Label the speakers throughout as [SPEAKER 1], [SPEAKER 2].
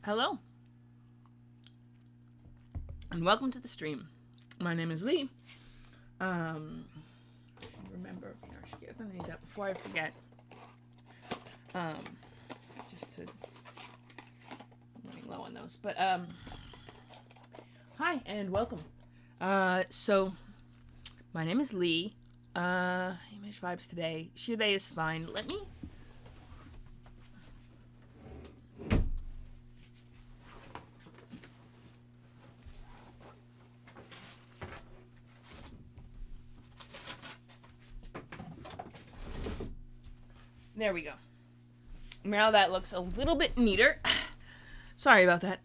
[SPEAKER 1] Hello, and welcome to the stream. My name is Lee. Remember, here, I should get these up before I forget. Just to, I'm running low on those, but, hi, and welcome. So, my name is Lee. Image vibes today. Today is fine. Let me... There we go. Now that looks a little bit neater. Sorry about that.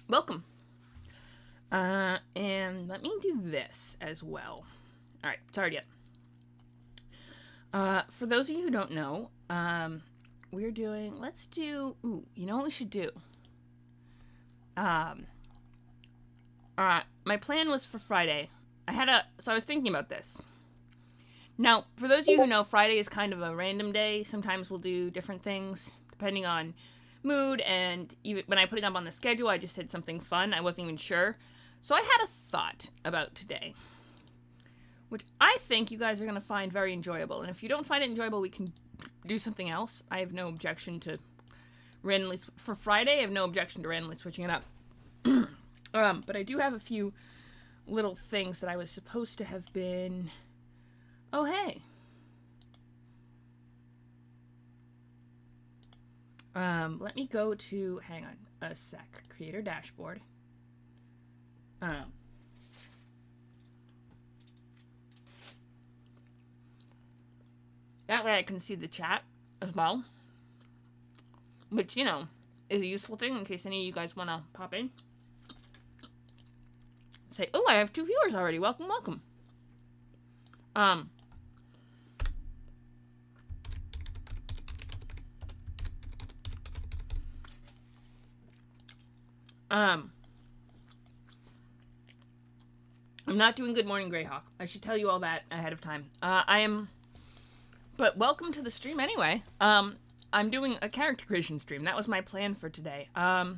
[SPEAKER 1] Welcome. And let me do this as well. Alright, sorry yet. For those of you who don't know, let's do, you know what we should do? My plan was for Friday. So I was thinking about this. Now, for those of you who know, Friday is kind of a random day. Sometimes we'll do different things, depending on mood, and even when I put it up on the schedule, I just said something fun. I wasn't even sure. So I had a thought about today, which I think you guys are going to find very enjoyable. And if you don't find it enjoyable, we can do something else. I have no objection to randomly... For Friday, I have no objection to randomly switching it up. But I do have a few little things that I was supposed to have been... Oh, hey. Let me go to, hang on a sec, creator dashboard. That way I can see the chat as well. Which, you know, is a useful thing in case any of you guys want to pop in. Say, oh, I have 2 viewers already. Welcome, welcome. I'm not doing Good Morning Greyhawk. I should tell you all that ahead of time. But welcome to the stream anyway. I'm doing a character creation stream. That was my plan for today. Yeah,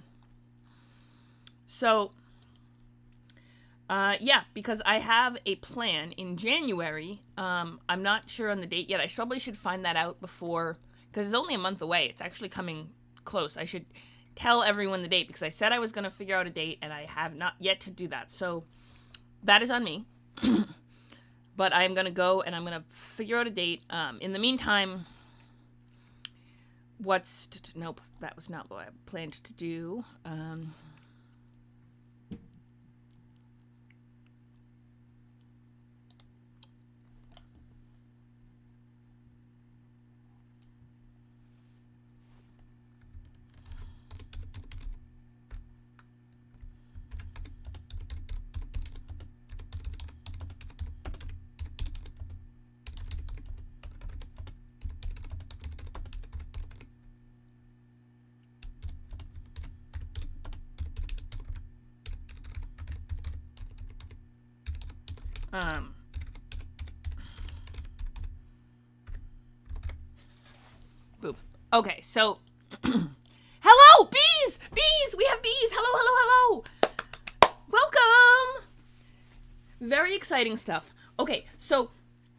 [SPEAKER 1] because I have a plan in January. I'm not sure on the date yet. I probably should find that out before, because it's only a month away. It's actually coming close. I should tell everyone the date, because I said I was going to figure out a date, and I have not yet to do that. So that is on me. But I'm going to go, and I'm going to figure out a date. In the meantime, nope, that was not what I planned to do. Boop. Okay, so hello, bees! Bees! We have bees! Hello, hello, hello! Welcome! Very exciting stuff. Okay, so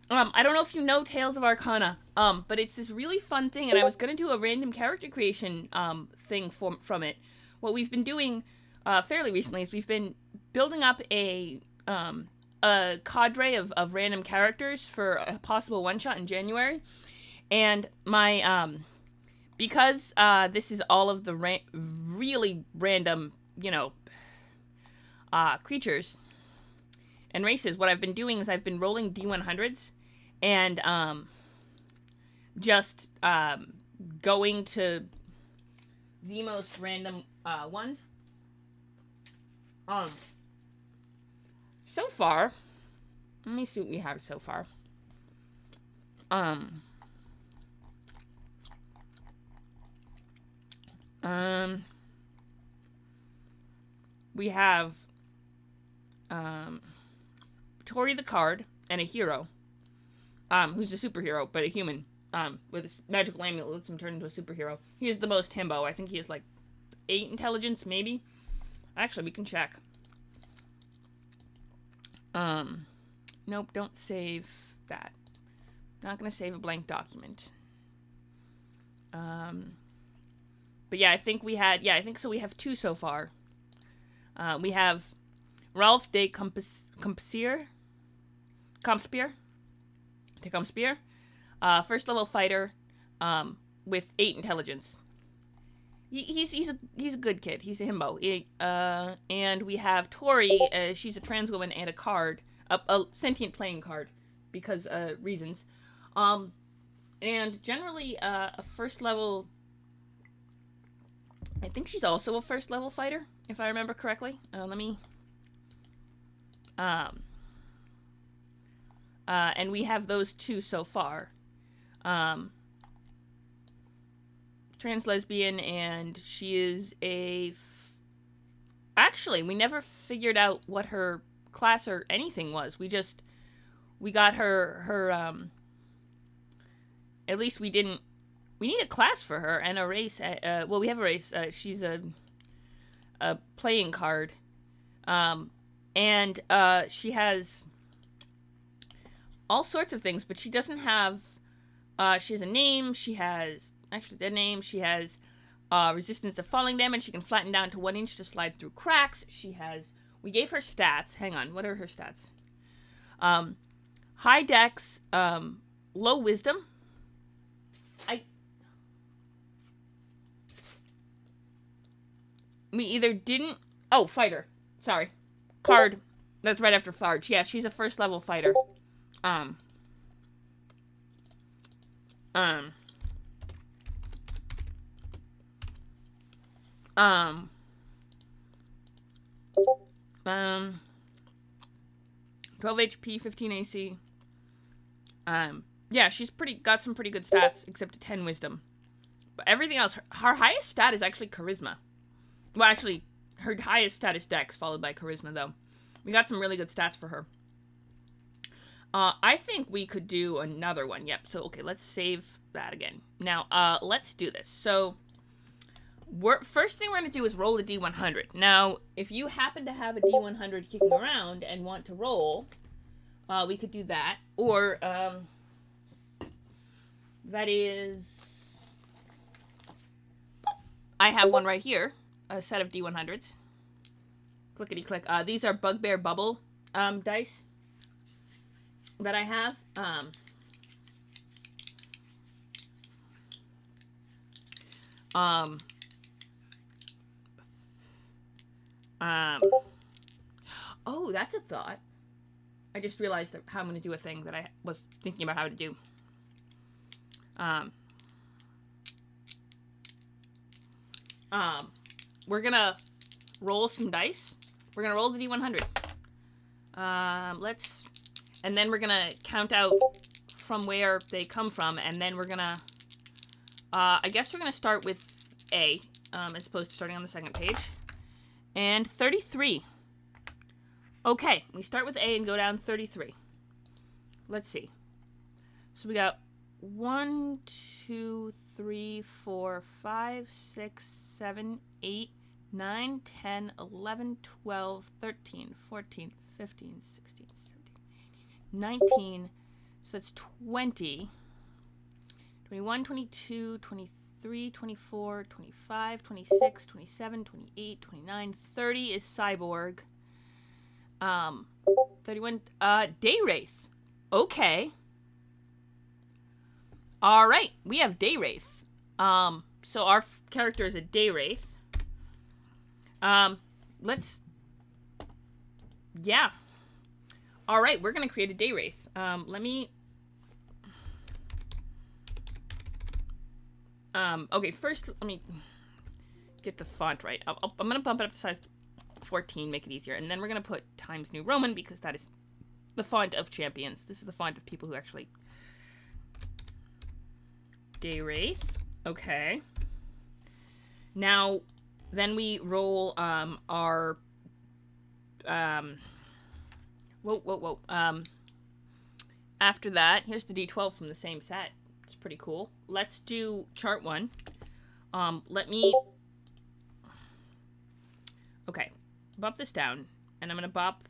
[SPEAKER 1] I don't know if you know Tales of Arcana, but it's this really fun thing, and I was gonna do a random character creation thing from it. What we've been doing fairly recently is we've been building up a cadre of random characters for a possible one-shot in January. And my, because this is all of the really random, you know, creatures and races, what I've been doing is I've been rolling D100s and just going to the most random ones. So far, let me see what we have so far. We have Tori the Card and a hero, who's a superhero but a human, with a magical amulet that lets him turn into a superhero. He is the most himbo. I think he is like 8 intelligence, maybe. Actually, we can check. Nope, don't save that. Not gonna save a blank document. But yeah, I think we had, yeah, I think so. We have 2 so far. We have Ralph de Compspier. First level fighter, with 8 intelligence. He's a good kid. He's a himbo. And we have Tori. She's a trans woman and a card, a sentient playing card, because reasons. And generally a first level. I think she's also a first level fighter, if I remember correctly. Let me. And we have those 2 so far. Trans lesbian, and she is a. Actually, we never figured out what her class or anything was. We got her. At least we didn't. We need a class for her and a race. Well, we have a race. She's a playing card, and she has all sorts of things, but she doesn't have. She has a name. She has the name. She has resistance to falling damage. She can flatten down to 1 inch to slide through cracks. She has. We gave her stats. Hang on. What are her stats? High dex, low wisdom. We either didn't. Oh, fighter. Sorry. Card. That's right after Farge. Yeah, she's a first level fighter. Um. 12 HP, 15 AC. Yeah, she's got some pretty good stats, except a 10 wisdom. But everything else, her highest stat is actually charisma. Well, actually, her highest stat is dex, followed by charisma, though. We got some really good stats for her. I think we could do another one. Yep, so, okay, let's save that again. Now, let's do this. So, first thing we're going to do is roll a D100. Now, if you happen to have a D100 kicking around and want to roll, we could do that. Or, that is... I have one right here. A set of D100s. Clickety-click. These are Bugbear Bubble dice that I have. Oh, that's a thought. I just realized how I'm going to do a thing that I was thinking about how to do. We're gonna roll some dice. We're gonna roll the D100. And then we're gonna count out from where they come from, and then we're gonna, I guess we're gonna start with A, as opposed to starting on the second page. And 33. Okay, we start with A and go down 33. Let's see. So we got 1, 2, 3, 4, 5, 6, 7, 8, 9, 10, 11, 12, 13, 14, 15, 16, 17, 19. So that's 20. 21, 22, 23, 24, 25, 26, 27, 28, 29, 30 is Cyborg. 31, Day Wraith. Okay. Alright, we have Day Wraith. So our character is a Day Wraith. Yeah. Alright, we're gonna create a Day Wraith. Let me... okay, first, let me get the font right. I'm gonna bump it up to size 14, make it easier. And then we're gonna put Times New Roman, because that is the font of champions. This is the font of people who actually... Day Wraith. Okay. Now, then we roll, our... Whoa. After that, here's the D12 from the same set. It's pretty cool. Let's do chart 1. Let me... Okay. Bop this down. And I'm going to bop...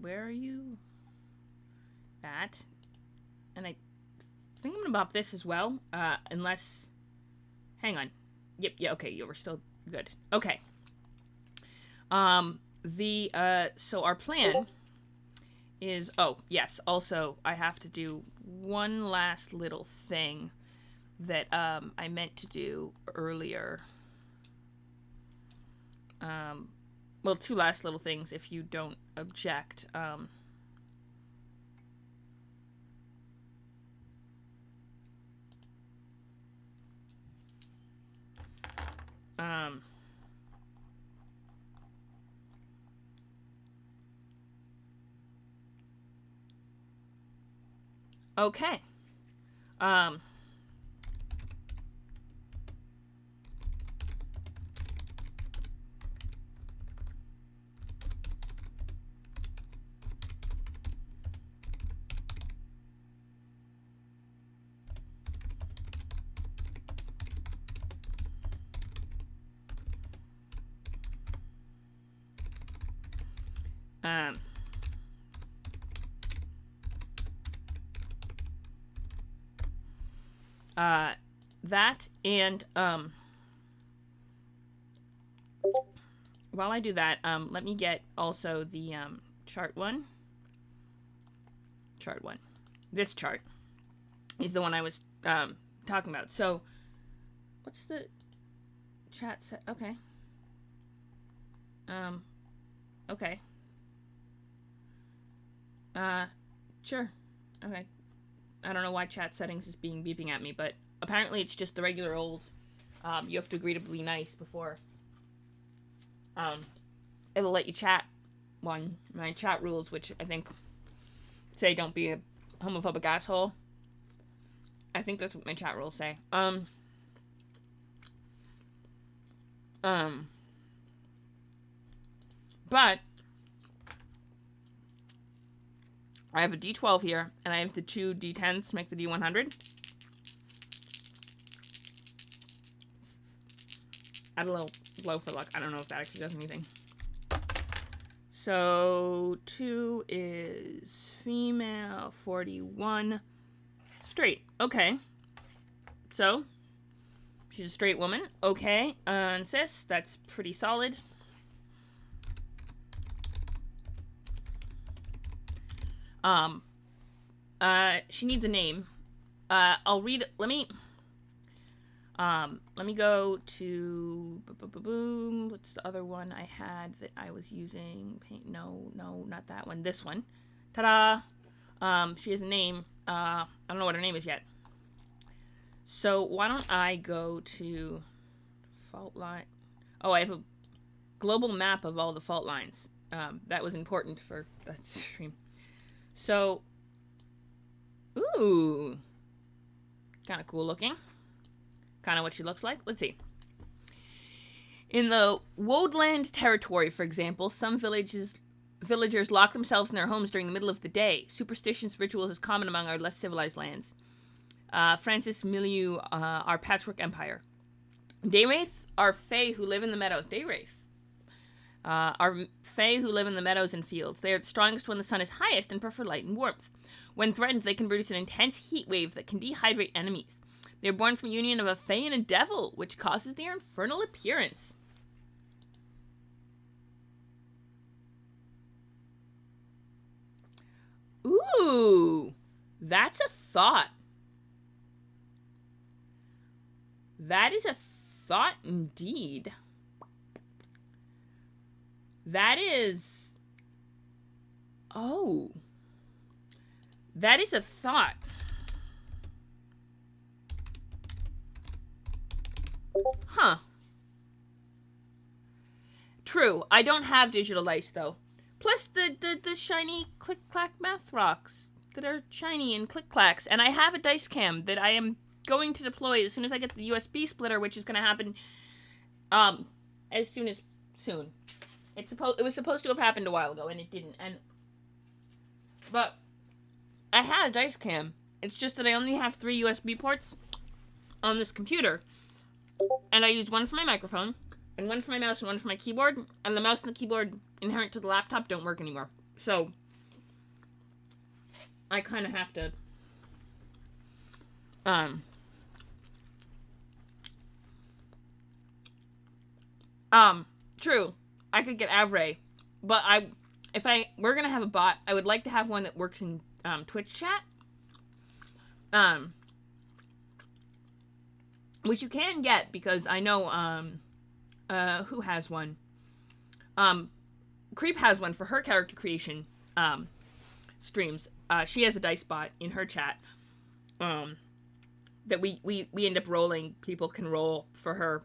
[SPEAKER 1] Where are you? That. And I think I'm going to bop this as well. Unless... Hang on. Yep, yeah, okay, we're still good. Okay. So our plan is... Oh, yes, also, I have to do one last little thing that, I meant to do earlier. Well, two last little things, if you don't object. Okay. That and, while I do that, let me get also the, chart one. Chart one. This chart is the one I was, talking about. So, what's the chat set? Okay. Okay. Sure. Okay. I don't know why chat settings is beeping at me, but apparently it's just the regular old, you have to agree to be nice before, it'll let you chat one. My chat rules, which I think say don't be a homophobic asshole. I think that's what my chat rules say. But I have a D12 here, and I have the two D10s to make the D100. Add a little blow for luck. I don't know if that actually does anything. So 2 is female, 41 straight. Okay. So she's a straight woman. Okay. And cis, that's pretty solid. She needs a name. I'll read. Let me go to boom. What's the other one I had that I was using? No, not that one. This one. Ta-da! She has a name. I don't know what her name is yet. So why don't I go to fault line? Oh, I have a global map of all the fault lines. That was important for that stream. So, ooh, kind of cool looking. Kind of what she looks like. Let's see. In the Woadland territory, for example, some villagers lock themselves in their homes during the middle of the day. Superstitious rituals is common among our less civilized lands. Francis Milieu, our patchwork empire. Daywraith are fae who live in the meadows. Daywraith are fae who live in the meadows and fields. They are the strongest when the sun is highest and prefer light and warmth. When threatened, they can produce an intense heat wave that can dehydrate enemies. They are born from union of a fae and a devil, which causes their infernal appearance. Ooh, that's a thought. That is a thought indeed. That is... Oh. That is a thought. Huh. True. I don't have digital dice, though. Plus the shiny click-clack math rocks that are shiny and click-clacks. And I have a dice cam that I am going to deploy as soon as I get the USB splitter, which is going to happen as soon as soon. It was supposed to have happened a while ago, and it didn't. But I had a dice cam. It's just that I only have 3 USB ports on this computer. And I used one for my microphone, and one for my mouse, and one for my keyboard. And the mouse and the keyboard inherent to the laptop don't work anymore. So I kind of have to true. I could get Avray, but if we're gonna have a bot, I would like to have one that works in Twitch chat. Which you can get because I know who has one. Creep has one for her character creation streams. She has a dice bot in her chat that we end up rolling. People can roll for her.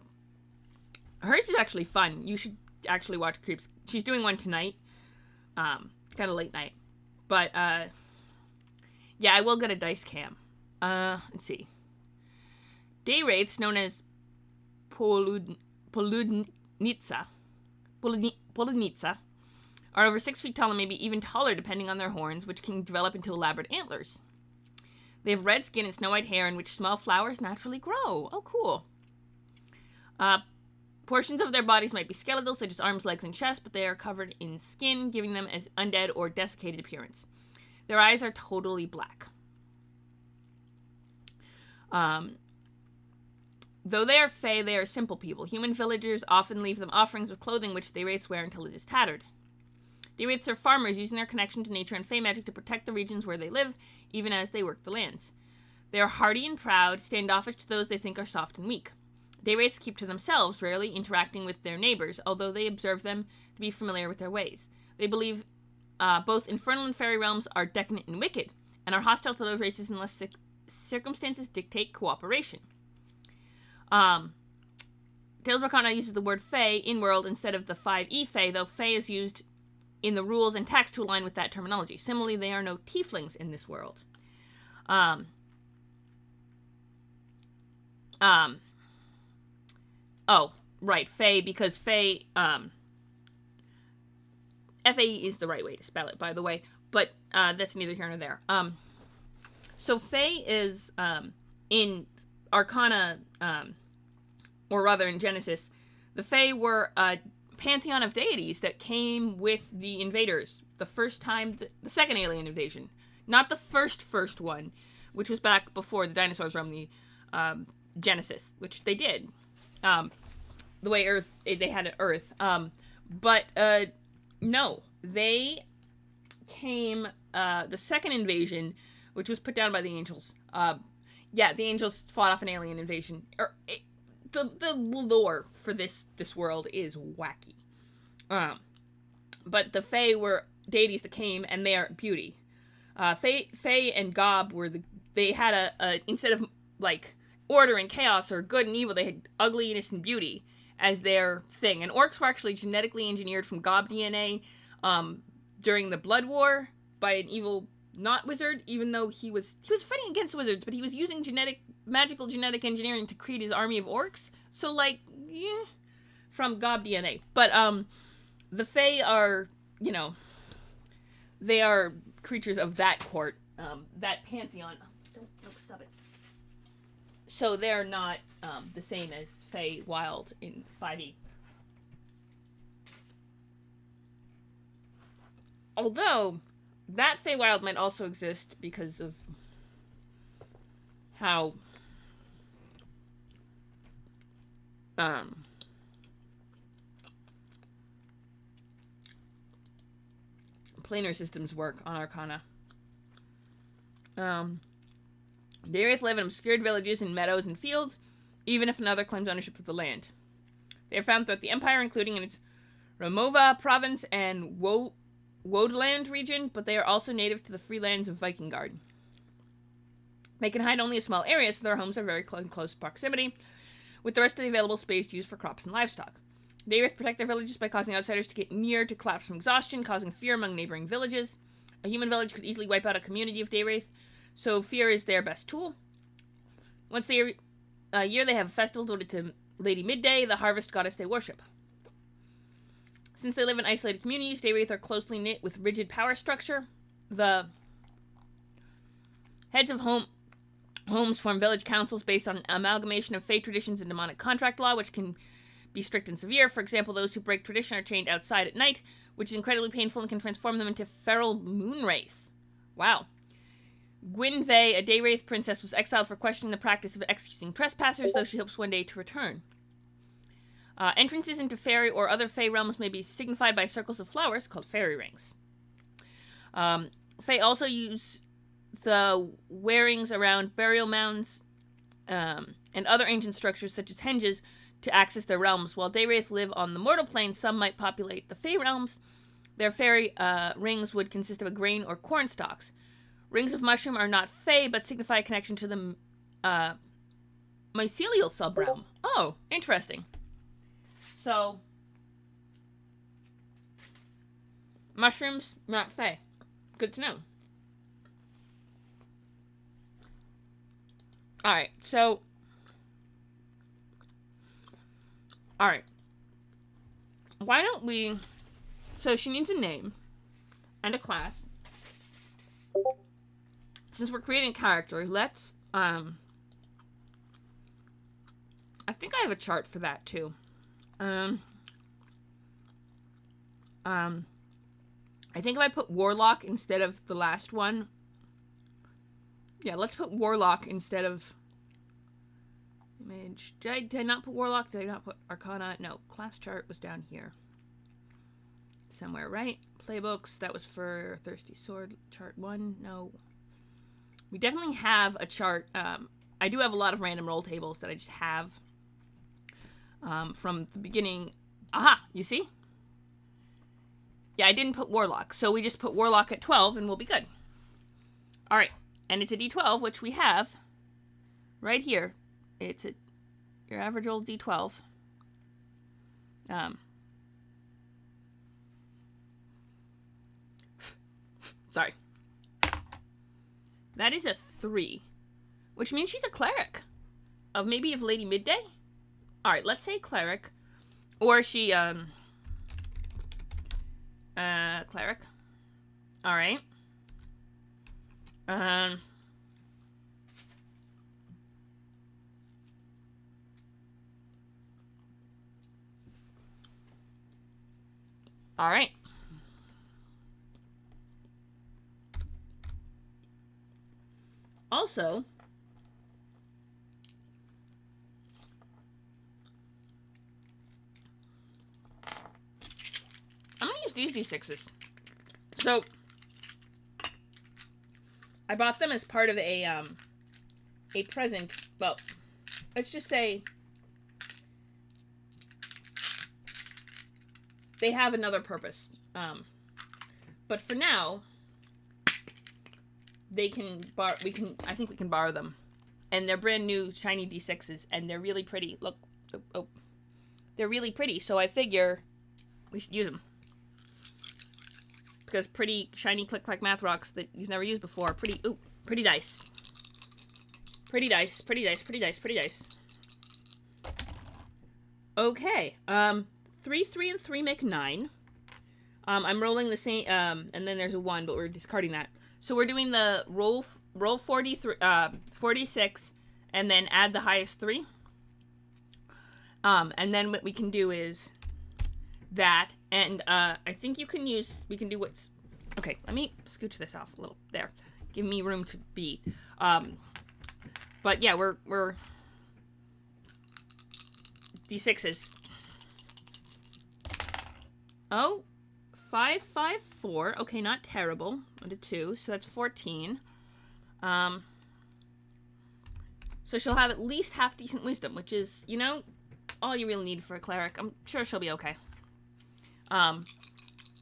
[SPEAKER 1] Hers is actually fun. You should actually watch Creep's. She's doing one tonight. Kind of late night. But, yeah, I will get a dice cam. Let's see. Day wraiths, known as Poludnitsa, are over 6 feet tall and maybe even taller depending on their horns, which can develop into elaborate antlers. They have red skin and snow-white hair in which small flowers naturally grow. Oh, cool. Portions of their bodies might be skeletal, such as arms, legs, and chest, but they are covered in skin, giving them an undead or desiccated appearance. Their eyes are totally black. Though they are fey, they are simple people. Human villagers often leave them offerings of clothing which they wraiths wear until it is tattered. The wraiths are farmers, using their connection to nature and fey magic to protect the regions where they live, even as they work the lands. They are hardy and proud, standoffish to those they think are soft and weak. Day wraiths keep to themselves, rarely interacting with their neighbors, although they observe them to be familiar with their ways. They believe both infernal and fairy realms are decadent and wicked, and are hostile to those races unless circumstances dictate cooperation. Tales of Arcana uses the word Fey in world instead of the 5e Fey, though Fey is used in the rules and text to align with that terminology. Similarly, there are no tieflings in this world. Oh, right, Fey, because Fey, F-A-E is the right way to spell it, by the way, but that's neither here nor there. So Fey is, in Arcana, or rather in Genesis, the Fey were a pantheon of deities that came with the invaders the first time, the second alien invasion. Not the first one, which was back before the dinosaurs roamed the Genesis, which they did. The way Earth, they had an Earth. But no, they came, the second invasion, which was put down by the angels. Yeah, the angels fought off an alien invasion. The lore for this world is wacky. But the Fae were deities that came, and they are beauty. Fae and Gob were they had a instead of like order and chaos or good and evil, they had ugliness and beauty as their thing. And orcs were actually genetically engineered from Gob DNA during the Blood War by an evil not wizard, even though he was fighting against wizards, but he was using magical genetic engineering to create his army of orcs. So like, yeah, from Gob DNA. But the Fae are, they are creatures of that court, that pantheon. Don't stop it. So they're not the same as Fae Wild in 5e. Although, that Feywild might also exist because of how planar systems work on Arcana. Darius live in obscured villages in meadows and fields, even if another claims ownership of the land. They are found throughout the Empire, including in its Ramova province and Wodeland region, but they are also native to the free lands of Vikingard. They can hide only a small area, so their homes are very in close proximity, with the rest of the available space used for crops and livestock. The Aerith protect their villages by causing outsiders to get near to collapse from exhaustion, causing fear among neighboring villages. A human village could easily wipe out a community of Daywraith, so fear is their best tool. Once a year, they have a festival devoted to Lady Midday, the harvest goddess they worship. Since they live in isolated communities, Daywraith are closely knit with rigid power structure. The heads of Homes form village councils based on an amalgamation of faith traditions and demonic contract law, which can be strict and severe. For example, those who break tradition are chained outside at night, which is incredibly painful and can transform them into feral moon wraith. Wow. Gwynvey, a day wraith princess, was exiled for questioning the practice of executing trespassers, though she hopes one day to return. Entrances into fairy or other fey realms may be signified by circles of flowers called fairy rings. Fae also use the wearings around burial mounds and other ancient structures such as henges to access their realms. While Daywraith live on the mortal plane, some might populate the Fey realms. Their fairy rings would consist of a grain or corn stalks. Rings of mushroom are not Fey, but signify a connection to the mycelial subrealm. Oh, interesting. So, mushrooms, not Fey. Good to know. Alright, so... Alright. Why don't we... So she needs a name. And a class. Since we're creating a character, let's... I think I have a chart for that, too. I think if I put Warlock instead of the last one... Yeah, let's put Warlock instead of... Image. Did I not put Warlock? Did I not put Arcana? No, class chart was down here. Somewhere, right? Playbooks, that was for Thirsty Sword. Chart 1, no. We definitely have a chart. I do have a lot of random roll tables that I just have from the beginning. Aha, you see? Yeah, I didn't put Warlock, so we just put Warlock at 12 and we'll be good. Alright, and it's a D12, which we have right here. It's your average old D12. Sorry. That is a 3. Which means she's a cleric. Of Lady Midday? Alright, let's say cleric. Or she, cleric. Alright. Alright. Also, I'm gonna use these D6s. So, I bought them as part of a present. Well, let's just say they have another purpose. But for now, I think we can borrow them. And they're brand new shiny D6s, and they're really pretty. Look, oh. They're really pretty, so I figure we should use them. Because pretty, shiny click-clack math rocks that you've never used before. Pretty dice. Pretty dice, pretty dice, pretty dice, pretty dice. Okay, 3, 3, and 3 make 9. I'm rolling the same, and then there's a 1, but we're discarding that. So we're doing the roll 46, and then add the highest 3. And then what we can do is that, and I think we can do what's, okay, let me scooch this off a little, there. Give me room to be. But yeah, we're D6s. Oh, 5, 5, 4. Okay, not terrible. 1 to 2, so that's 14. So she'll have at least half decent wisdom, which is, all you really need for a cleric. I'm sure she'll be okay.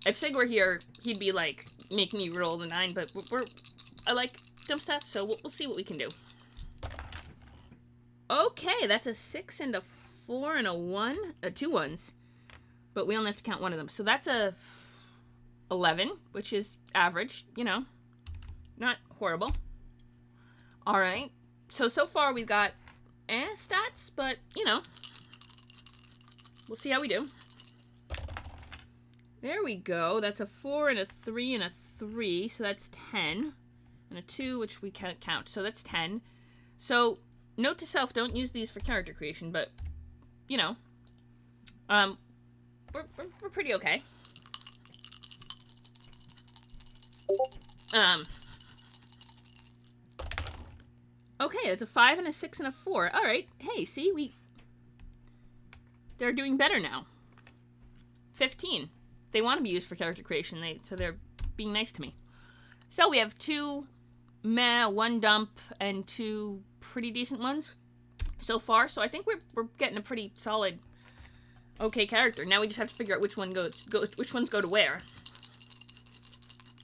[SPEAKER 1] If Sig were here, he'd be like, make me roll the 9, but I like dump stats, so we'll see what we can do. Okay, that's a 6 and a 4 and a 1, 2 1s. But we only have to count one of them. So that's a 11, which is average, not horrible. All right. So far we've got stats, but, we'll see how we do. There we go. That's a 4 and a 3 and a 3, so that's 10. And a 2, which we can't count, so that's 10. So, note to self, don't use these for character creation, but, you know, we're pretty okay. Okay, it's a 5 and a 6 and a 4. All right. Hey, see, they're doing better now. 15. They want to be used for character creation, so they're being nice to me. So we have 2 meh, 1 dump, and 2 pretty decent ones so far. So I think we're getting a pretty solid, okay character. Now we just have to figure out which ones go to where.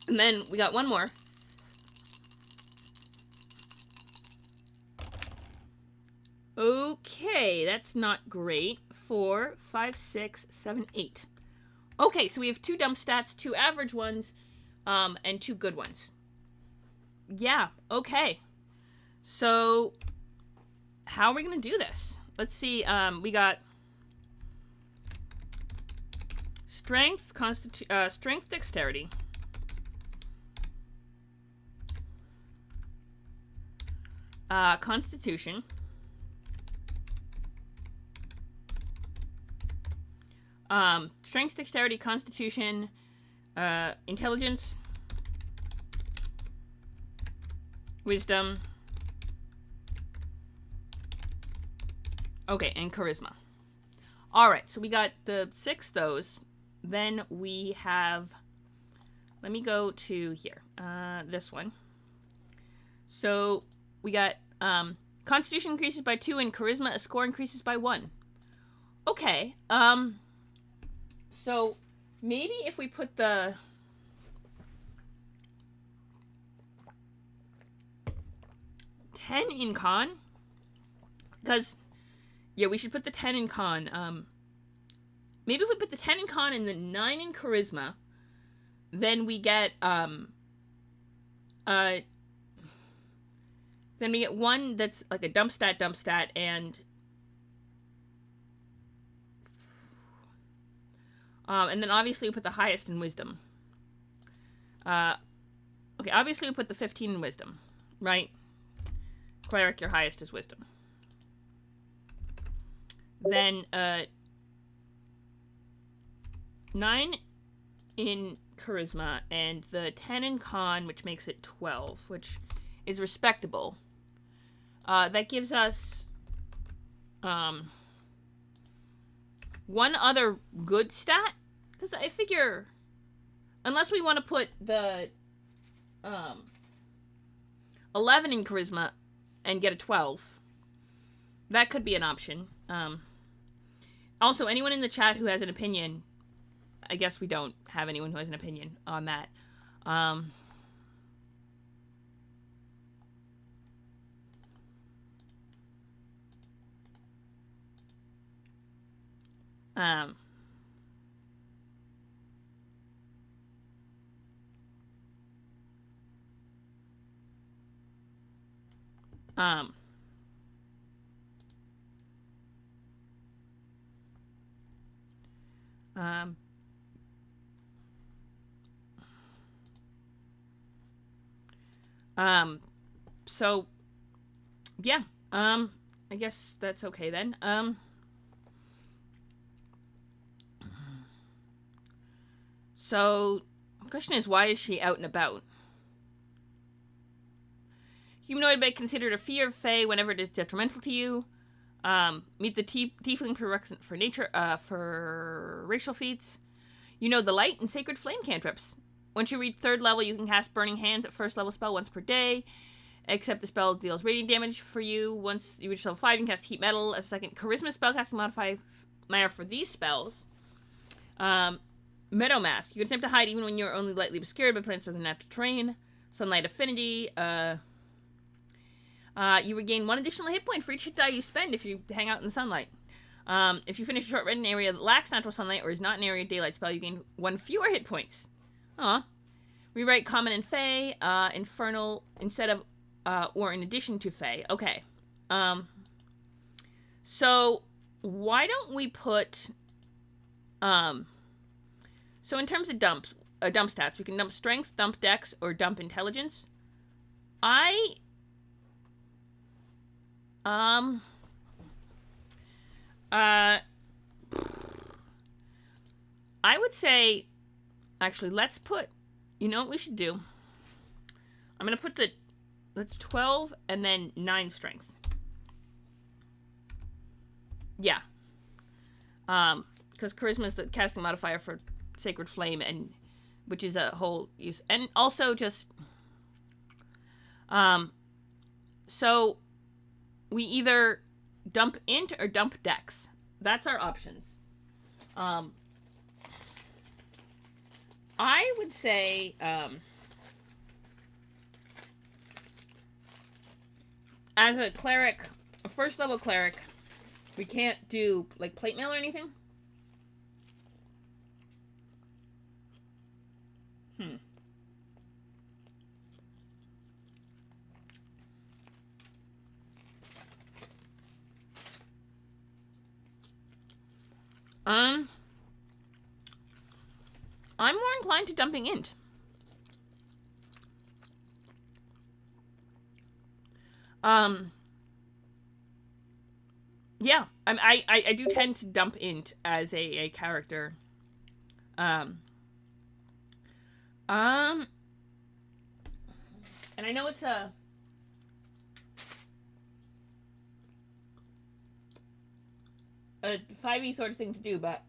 [SPEAKER 1] And then we got one more. Okay, that's not great. 4, 5, 6, 7, 8. Okay, so we have 2 dump stats, 2 average ones, and 2 good ones. Yeah, okay. So, how are we going to do this? Let's see, we got strength, strength, dexterity. Constitution. Strength, dexterity, constitution, intelligence, wisdom. Okay, and charisma. Alright, so we got the 6 those. Then we have, let me go to here, this one. So we got constitution increases by 2 and charisma, a score increases by 1. Okay, so maybe if we put the 10 in con, because, yeah, we should put the 10 in con. Maybe if we put the 10 in con and the 9 in charisma, then we get, then we get 1 that's like a dump stat, and then obviously we put the highest in wisdom. Okay, obviously we put the 15 in wisdom, right? Cleric, your highest is wisdom. Then, 9 in charisma, and the 10 in con, which makes it 12, which is respectable. That gives us, 1 other good stat, because I figure, unless we want to put the, 11 in charisma and get a 12, that could be an option. Also, anyone in the chat who has an opinion, I guess we don't have anyone who has an opinion on that. So, yeah, I guess that's okay then. So, the question is, why is she out and about? Humanoid may be considered a fear of Fae whenever it is detrimental to you. Meet the tiefling prerequisite for nature, for racial feats. You know the light and sacred flame cantrips. Once you reach 3rd level, you can cast Burning Hands at 1st level spell once per day. Except the spell deals radiant damage for you. Once you reach level 5, you can cast Heat Metal as a 2nd charisma spellcasting modifier for these spells. Meadow Mask. You can attempt to hide even when you're only lightly obscured by plants or the natural terrain. Sunlight Affinity. You regain 1 additional hit point for each hit die you spend if you hang out in the sunlight. If you finish a short rest in an area that lacks natural sunlight or is not an area of daylight spell, you gain 1 fewer hit points. Rewrite common and Fey, infernal instead of, or in addition to Fey. Okay. So, why don't we put, so in terms of dump stats, we can dump strength, dump dex, or dump intelligence. I Um. Uh. I would say, actually, let's put. You know what we should do? I'm gonna put let's 12 and then 9 strength. Yeah. Because charisma is the casting modifier for Sacred Flame, and which is a whole use, and also just so we either dump int or dump dex. That's our options. I would say as a cleric, a first level cleric, we can't do like plate mail or anything. I'm more inclined to dumping int. Yeah, I do tend to dump int as a character. And I know it's a 5e sort of thing to do, but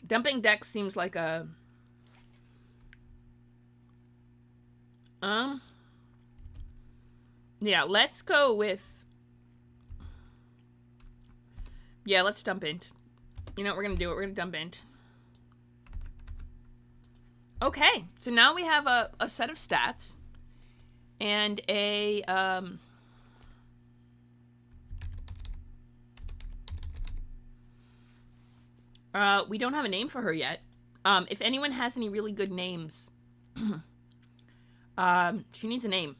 [SPEAKER 1] dumping dex seems like a yeah, let's go with let's dump int. You know what we're gonna do? We're gonna dump int. Okay, so now we have a set of stats and a we don't have a name for her yet. If anyone has any really good names, she needs a name.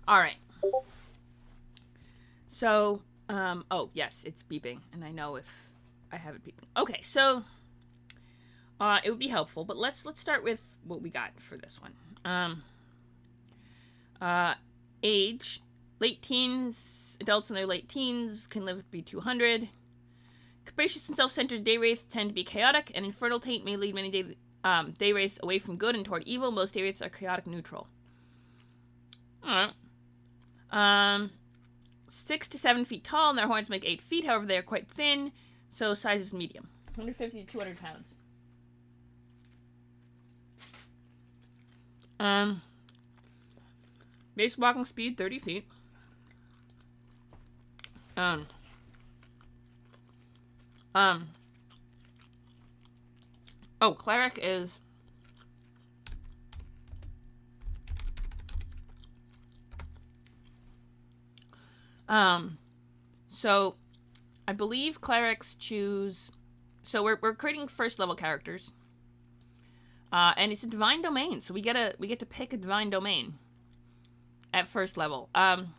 [SPEAKER 1] All right. So, oh, yes, it's beeping, and I know if I have it beeping. Okay, so, it would be helpful, but let's start with what we got for this one. Age, late teens, adults in their late teens can live to be 200. Capricious and self-centered day wraiths tend to be chaotic, and infernal taint may lead many day wraiths away from good and toward evil. Most day wraiths are chaotic neutral. All right. 6 to 7 feet tall, and their horns make 8 feet. However, they are quite thin, so size is medium. 150 to 200 pounds. Base walking speed 30 feet. Oh, cleric is so I believe clerics choose, so we're creating first level characters. And it's a divine domain, so we get to pick a divine domain at first level. I'm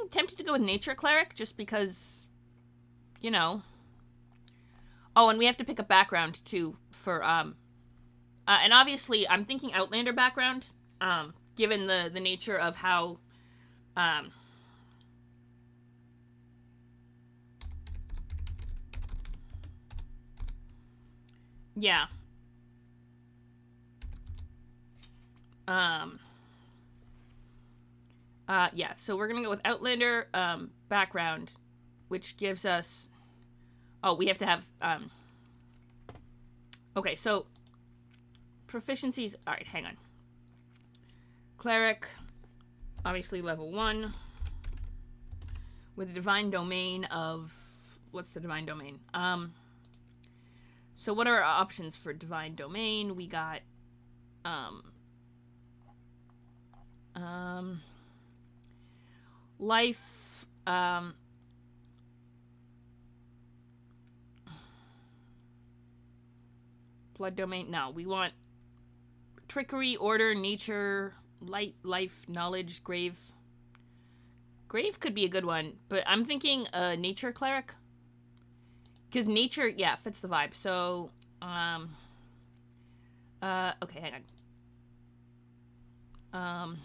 [SPEAKER 1] tempted to go with nature cleric just because, you know. Oh, and we have to pick a background too for and obviously I'm thinking Outlander background, given the nature of how Yeah. Yeah, so we're gonna go with Outlander, background, which gives us... Oh, we have to have, okay, so... Proficiencies... Alright, hang on. Cleric, obviously level 1. With a divine domain of... What's the divine domain? So what are our options for divine domain? We got, life, blood domain. No, we want trickery, order, nature, light, life, knowledge, grave. Grave could be a good one, but I'm thinking nature cleric. Because nature, yeah, fits the vibe. So, okay, hang on.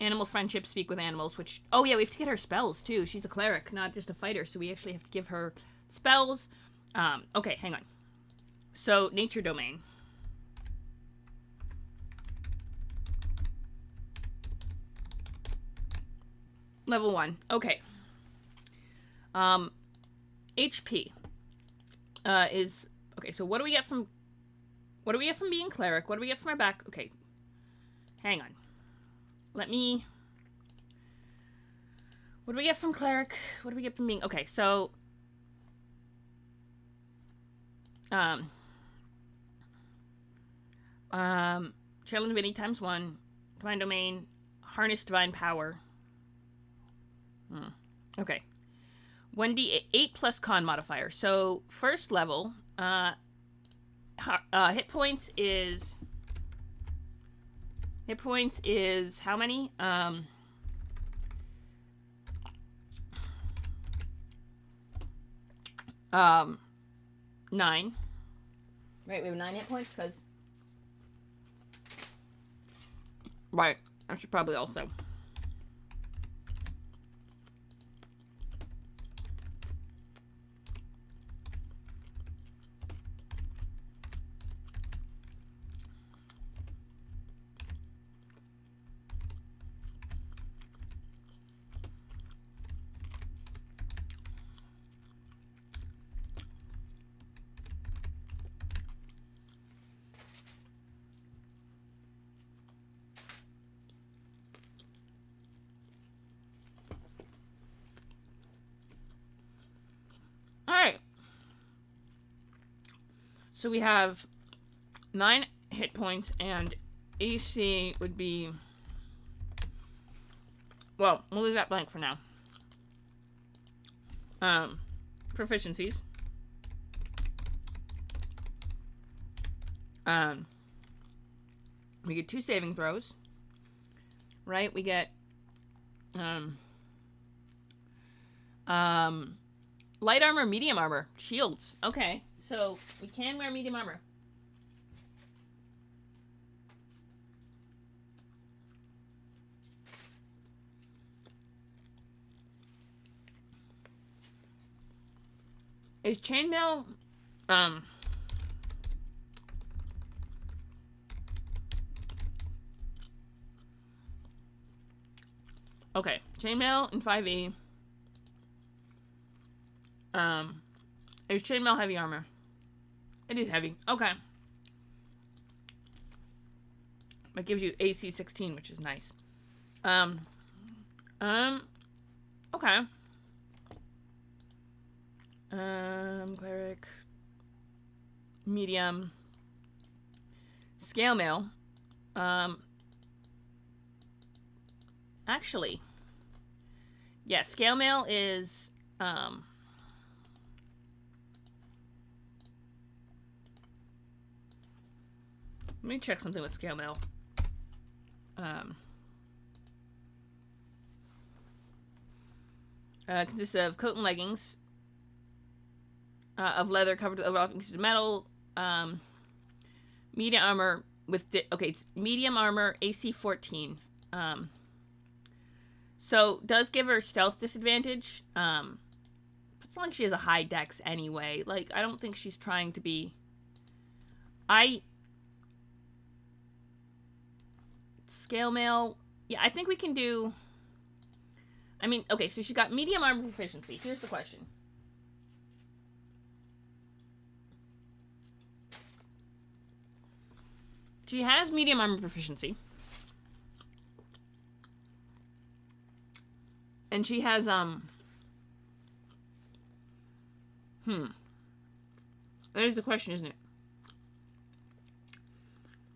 [SPEAKER 1] Animal friendship, speak with animals, which... Oh, yeah, we have to get her spells, too. She's a cleric, not just a fighter, so we actually have to give her spells. Okay, hang on. So, nature domain. Level 1. Okay. HP is... Okay, so what do we get from... What do we get from being cleric? What do we get from our back? Okay. Hang on. Let me... What do we get from cleric? What do we get from being... Okay, so... Challenge Divinity times 1. Divine Domain. Harness Divine Power. Okay. 1d8 plus con modifier. So, first level, hit points is... Hit points is how many? 9. Right, we have 9 hit points, because... Right, I should probably also... Alright. So we have 9 hit points, and AC would be... Well, we'll leave that blank for now. Proficiencies. We get 2 saving throws. Right? We get... light armor, medium armor, shields. Okay, so we can wear medium armor. Is chainmail, okay, chainmail in 5e. Is chainmail heavy armor? It is heavy. Okay. It gives you AC 16, which is nice. Okay. Cleric. Medium. Scale mail. Actually. Yeah, scale mail is, let me check something with scale mail. Consists of coat and leggings of leather covered with overlapping pieces of metal. Medium armor with okay, it's medium armor, AC 14. So, does give her stealth disadvantage. It's not like she has a high dex anyway. Like, I don't think she's trying to be... Scale mail. Yeah, I think we can do... I mean, okay, so she got medium armor proficiency. Here's the question. She has medium armor proficiency. And she has, There's the question, isn't it?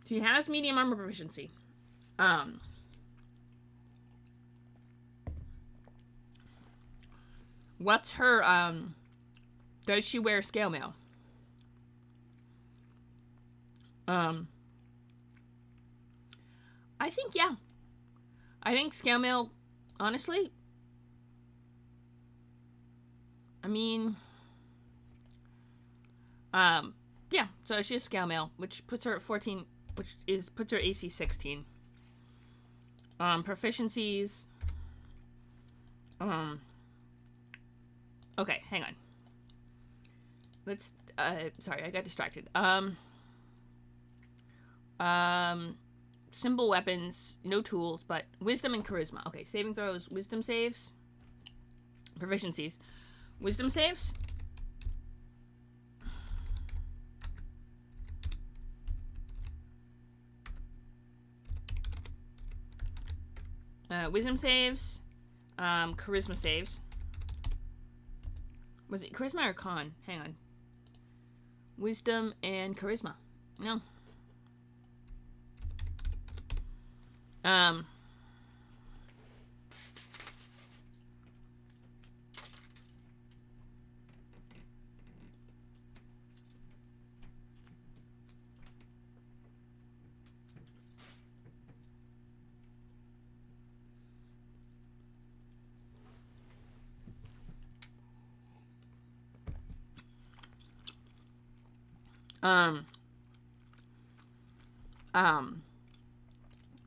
[SPEAKER 1] She has medium armor proficiency. What's her, does she wear scale mail? I think, yeah. I think scale mail, honestly, I mean, yeah, so she has scale mail, which puts her at 14, puts her AC 16. Proficiencies, okay, hang on. Let's, sorry, I got distracted. Simple weapons, no tools, but wisdom and charisma. Okay, saving throws, wisdom saves, proficiencies. Wisdom saves. Wisdom saves. Charisma saves. Was it charisma or con? Hang on. Wisdom and charisma. No.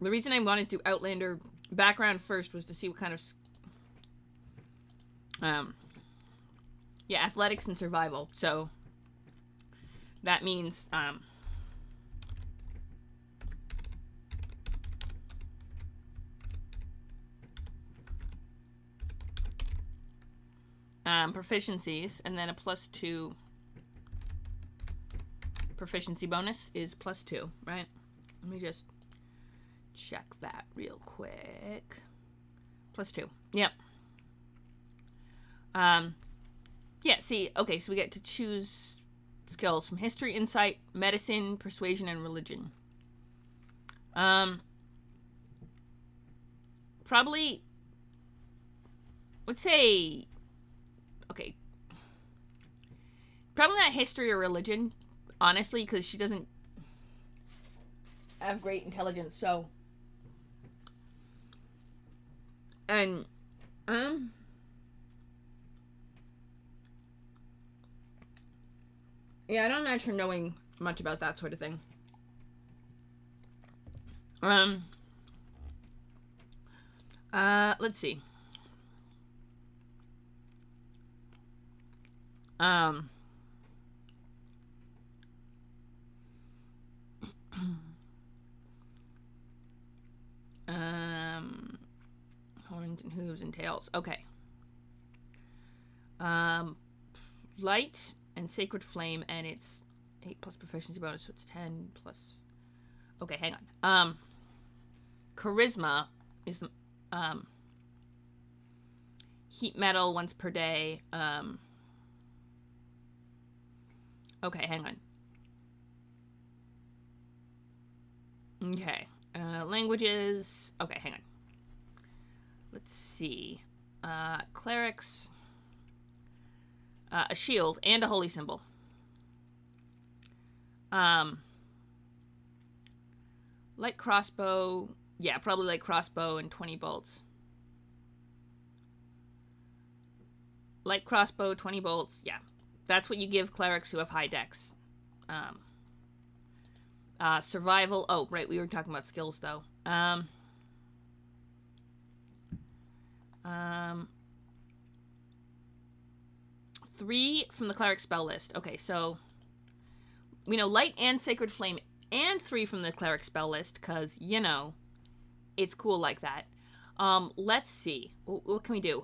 [SPEAKER 1] The reason I wanted to do Outlander background first was to see what kind of, yeah, athletics and survival. So that means, proficiencies, and then a +2 proficiency bonus is +2, right? Let me just check that real quick. +2. Yep. Yeah, see, okay, so we get to choose skills from history, insight, medicine, persuasion, and religion. Probably, let's say, okay, probably not history or religion, honestly, because she doesn't have great intelligence, so, and, yeah, I don't imagine her knowing much about that sort of thing. Let's see. Horns and hooves and tails. Okay. Light and sacred flame, and it's 8 plus proficiency bonus, so it's 10 plus. Okay, hang on. Charisma is heat metal once per day. Okay, hang on. Okay. Languages. Okay, hang on. Let's see. Clerics. A shield and a holy symbol. Light crossbow. Yeah, probably light crossbow and 20 bolts. Light crossbow, 20 bolts. Yeah. That's what you give clerics who have high dex. Survival. Oh, right. We were talking about skills, though. 3 from the cleric spell list. Okay, so we know light and sacred flame and 3 from the cleric spell list because, you know, it's cool like that. Let's see. What can we do?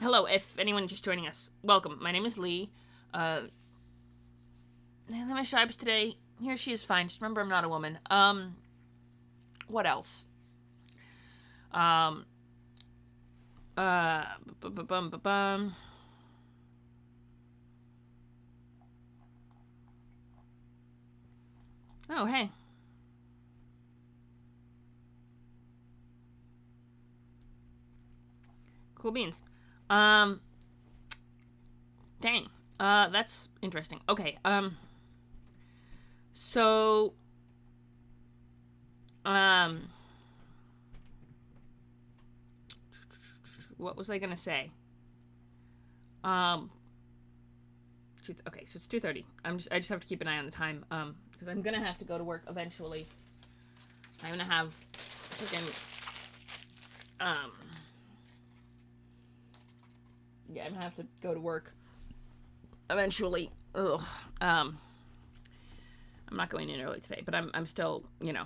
[SPEAKER 1] Hello, if anyone just joining us. Welcome. My name is Lee. My Shibes today. Here she is fine. Just remember I'm not a woman. What else? Oh, hey. Cool beans. Dang. That's interesting. Okay, so, what was I gonna say? Okay, so it's 2:30. I just have to keep an eye on the time, because I'm gonna have to go to work eventually. I'm gonna have freaking, yeah, I'm gonna have to go to work eventually. Ugh. I'm not going in early today, but I'm still, you know,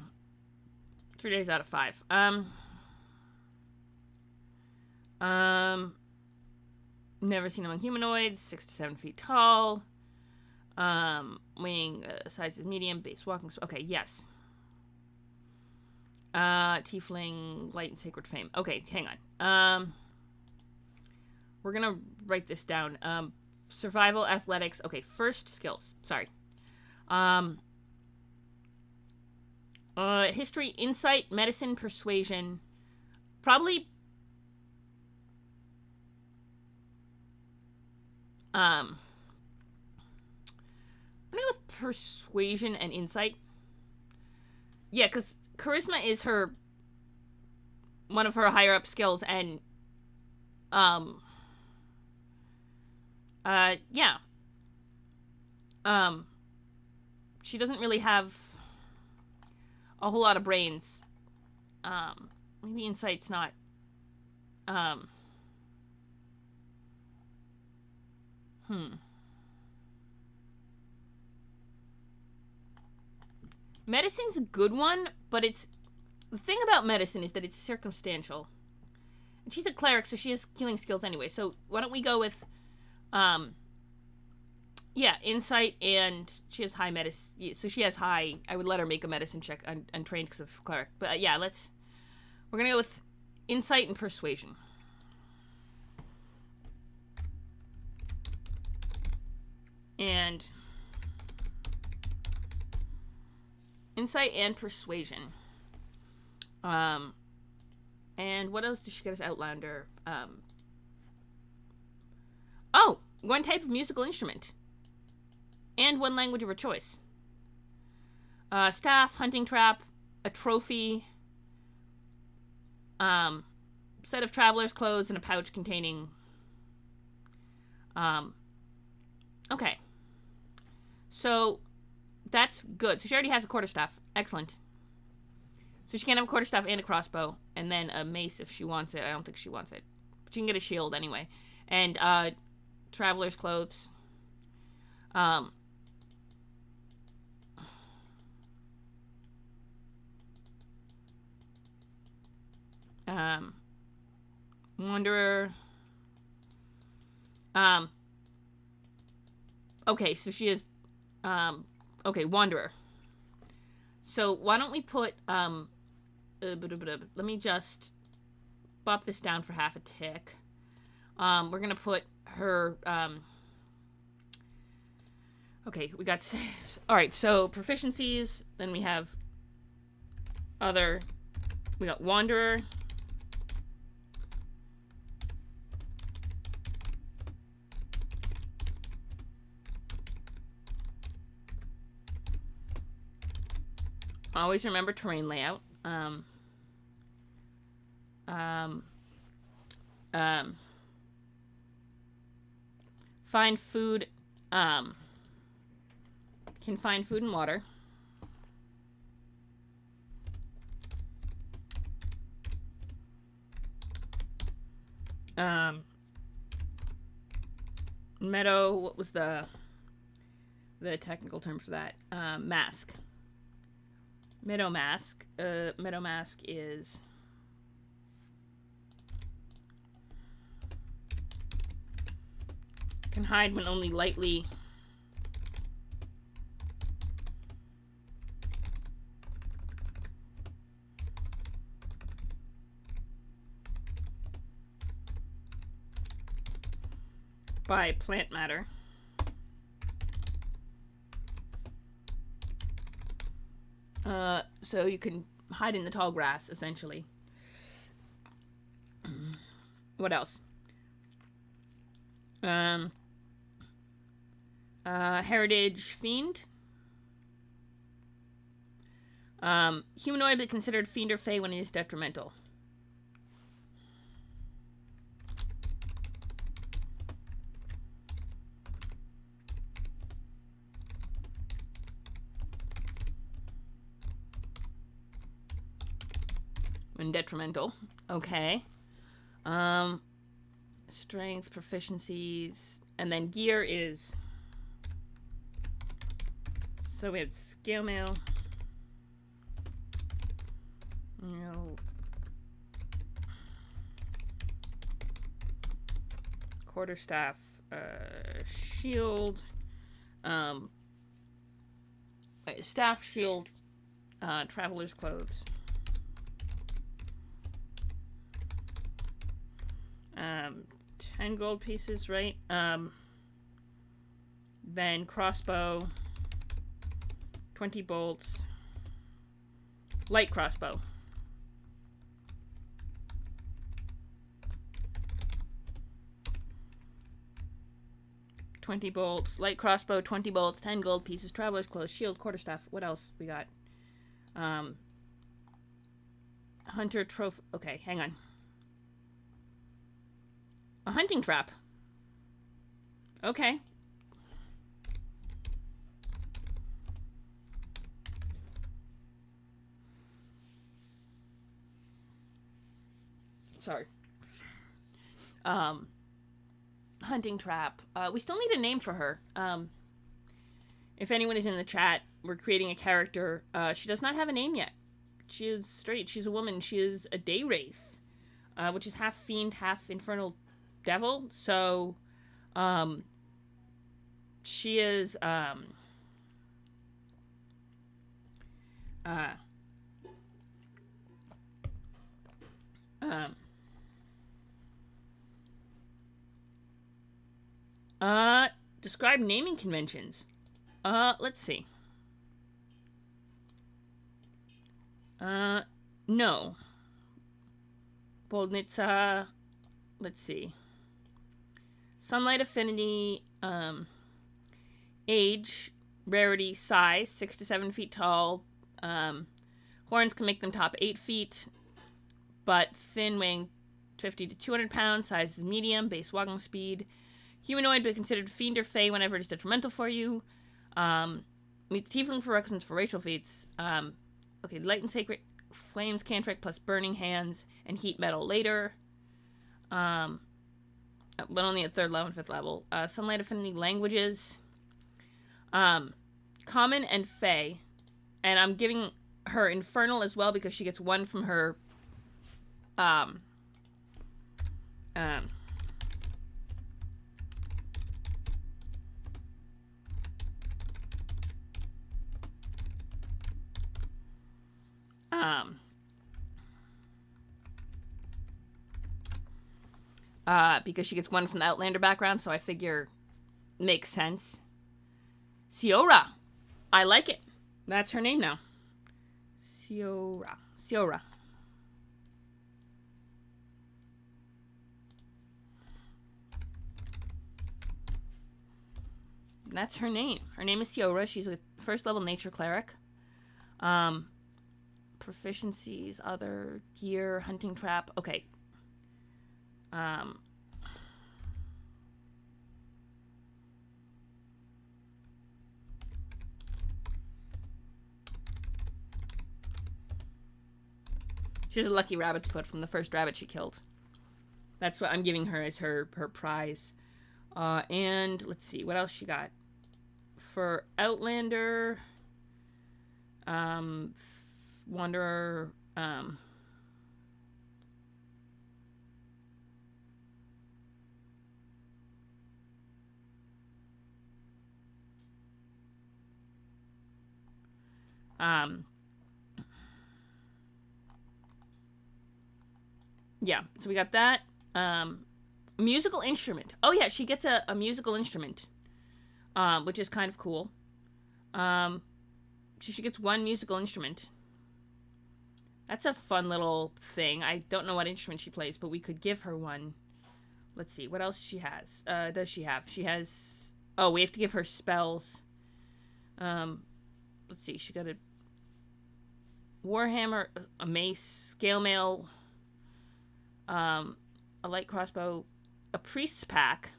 [SPEAKER 1] 3 days out of 5. Never seen among humanoids, 6 to 7 feet tall. Weighing size is medium, base walking. Okay, yes. Tiefling, light and sacred fame. Okay, hang on. We're gonna write this down. Survival, athletics. Okay, first skills. Sorry. History, insight, medicine, persuasion. Probably. I'm gonna go with persuasion and insight. Yeah, because charisma is one of her higher up skills, and yeah. She doesn't really have a whole lot of brains. Maybe insight's not, Medicine's a good one, but the thing about medicine is that it's circumstantial. And she's a cleric, so she has healing skills anyway. So why don't we go with, yeah, insight, and she has high medicine. So she has high. I would let her make a medicine check untrained because of cleric. But yeah, we're gonna go with insight and persuasion. And insight and persuasion. And what else did she get as Outlander? Oh, one type of musical instrument. And one language of her choice. Staff, hunting trap, a trophy, set of traveler's clothes, and a pouch containing, okay. So, that's good. So she already has a quarterstaff. Excellent. So she can have a quarterstaff and a crossbow, and then a mace if she wants it. I don't think she wants it. But she can get a shield anyway. And, traveler's clothes. Wanderer. Okay, so she is, okay, Wanderer. So why don't we put, let me just bop this down for half a tick. We're gonna put her, okay, we got saves. Alright, so proficiencies, then we have we got Wanderer. Always remember terrain layout. Find food. Can find food and water. Meadow, what was the technical term for that? Mask. Meadow mask. Meadow mask is can hide when only lightly by plant matter. So you can hide in the tall grass, essentially. What else? Heritage fiend. Humanoid but considered fiend or fey when it is detrimental. When detrimental. Okay. Strength, proficiencies, and then gear is. So we have scale mail. No. Quarterstaff, shield, staff, shield, traveler's clothes. 10 gold pieces, right? Then crossbow, 20 bolts, light crossbow. $20 bolts, light crossbow, 20 bolts, 10 gold pieces, traveler's clothes, shield, quarterstaff. What else we got? Hunter trophy. Okay, hang on. A hunting trap. Okay. Sorry. Hunting trap. We still need a name for her. If anyone is in the chat, we're creating a character. She does not have a name yet. She is straight. She's a woman. She is a day wraith, which is half fiend, half infernal devil. So, she is, describe naming conventions. Let's see. No. Boldnitsa, let's see. Sunlight affinity, age, rarity, size, 6 to 7 feet tall. Horns can make them top 8 feet, but thin, weighing 50 to 200 pounds. Size is medium, base walking speed. Humanoid, but considered fiend or fey whenever it is detrimental for you. Meet the tiefling prerequisites for racial feats. Okay, light and sacred flames, cantrip plus burning hands, and heat metal later. But only at 3rd level and 5th level. Sunlight affinity languages. Common and fey. And I'm giving her infernal as well because she gets 1 from her because she gets 1 from the Outlander background, so I figure makes sense. Siora. I like it. That's her name now. Siora. Siora. That's her name. Her name is Siora. She's a 1st level nature cleric. Proficiencies, other gear, hunting trap. Okay. She has a lucky rabbit's foot from the first rabbit she killed. That's what I'm giving her as her prize. And let's see, what else she got? For Outlander, Wanderer, yeah, so we got that. Musical instrument. Oh yeah, she gets a musical instrument, which is kind of cool. She gets one musical instrument. That's a fun little thing. I don't know what instrument she plays, but we could give her one. Let's see, what else she has. Does she have? She has... Oh, we have to give her spells. Let's see, she got a warhammer, a mace, scale mail, a light crossbow, a priest's pack.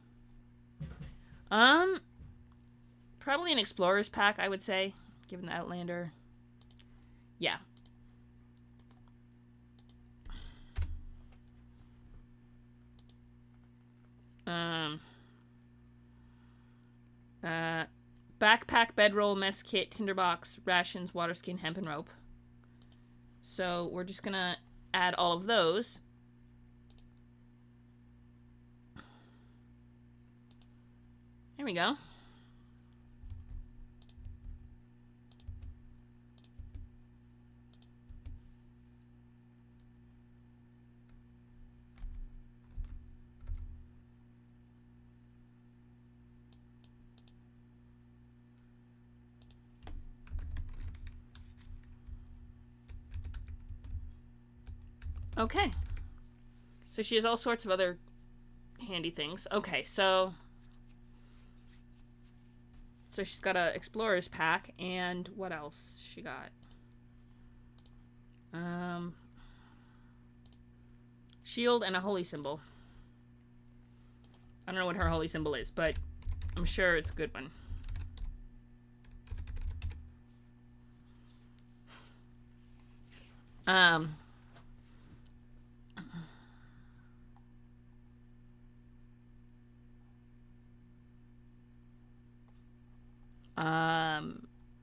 [SPEAKER 1] Probably an explorer's pack, I would say, given the Outlander. Yeah. Backpack, bedroll, mess kit, tinderbox, rations, water skin, hemp, and rope. So we're just gonna add all of those. There we go. Okay. So she has all sorts of other handy things. Okay, so she's got a explorer's pack, and what else she got? Shield and a holy symbol. I don't know what her holy symbol is, but I'm sure it's a good one.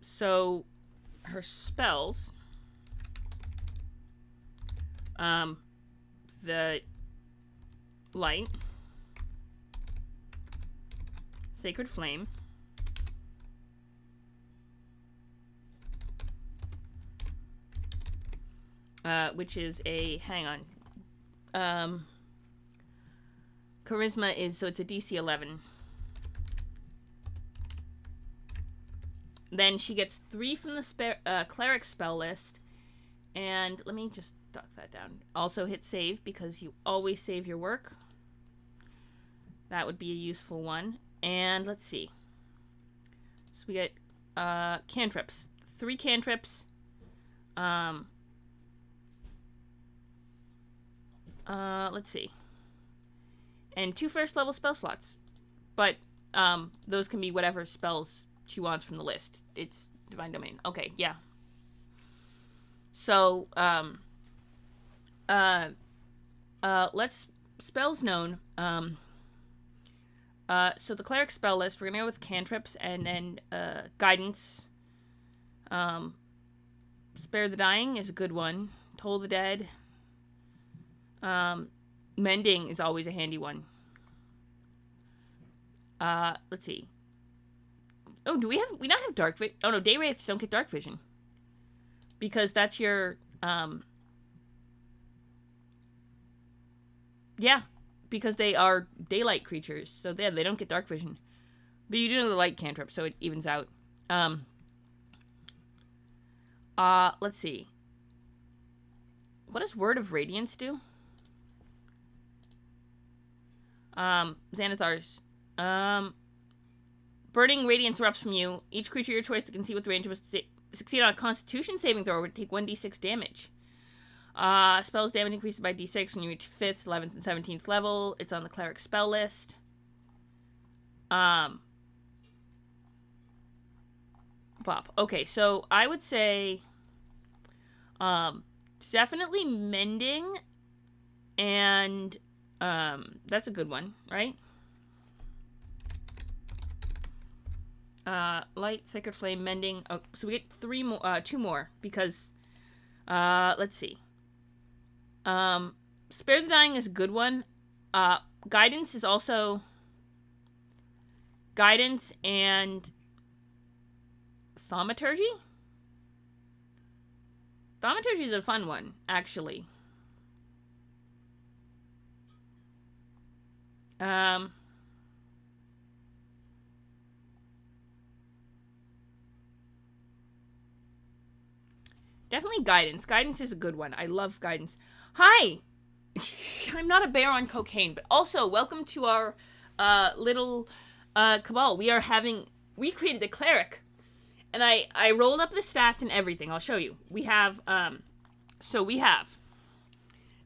[SPEAKER 1] So her spells, the light, sacred flame, which is a, hang on, charisma is, so it's a DC 11. Then she gets 3 from the cleric spell list. And let me just dot that down. Also hit save, because you always save your work. That would be a useful one. And let's see. So we get cantrips. 3 cantrips. Let's see. And 2 first level spell slots. But those can be whatever spells she wants from the list. It's Divine Domain. Okay, yeah. So, let's spells known. So the cleric spell list, we're gonna go with cantrips, and then guidance. Spare the dying is a good one. Toll the dead. Mending is always a handy one. Let's see. Oh, do we not have dark vision? Oh no, day wraiths don't get dark vision. Because that's your, yeah, because they are daylight creatures, so yeah, they don't get dark vision. But you do know the light cantrip, so it evens out. Let's see. What does Word of Radiance do? Xanathar's. Burning radiance erupts from you. Each creature your choice that can see with range must succeed on a Constitution saving throw would take 1d6 damage. Spells damage increases by d6 when you reach 5th, 11th, and 17th level. It's on the cleric spell list. Bop. Okay, so I would say definitely mending and That's a good one, right? Light, Sacred Flame, Mending. Oh, so we get two more because, let's see. Spare the Dying is a good one. Guidance is also Guidance and Thaumaturgy? Thaumaturgy is a fun one, actually. Definitely Guidance. Guidance is a good one. I love Guidance. Hi! I'm not a bear on cocaine, but also welcome to our little cabal. We created a cleric. And I rolled up the stats and everything. I'll show you. We have, we have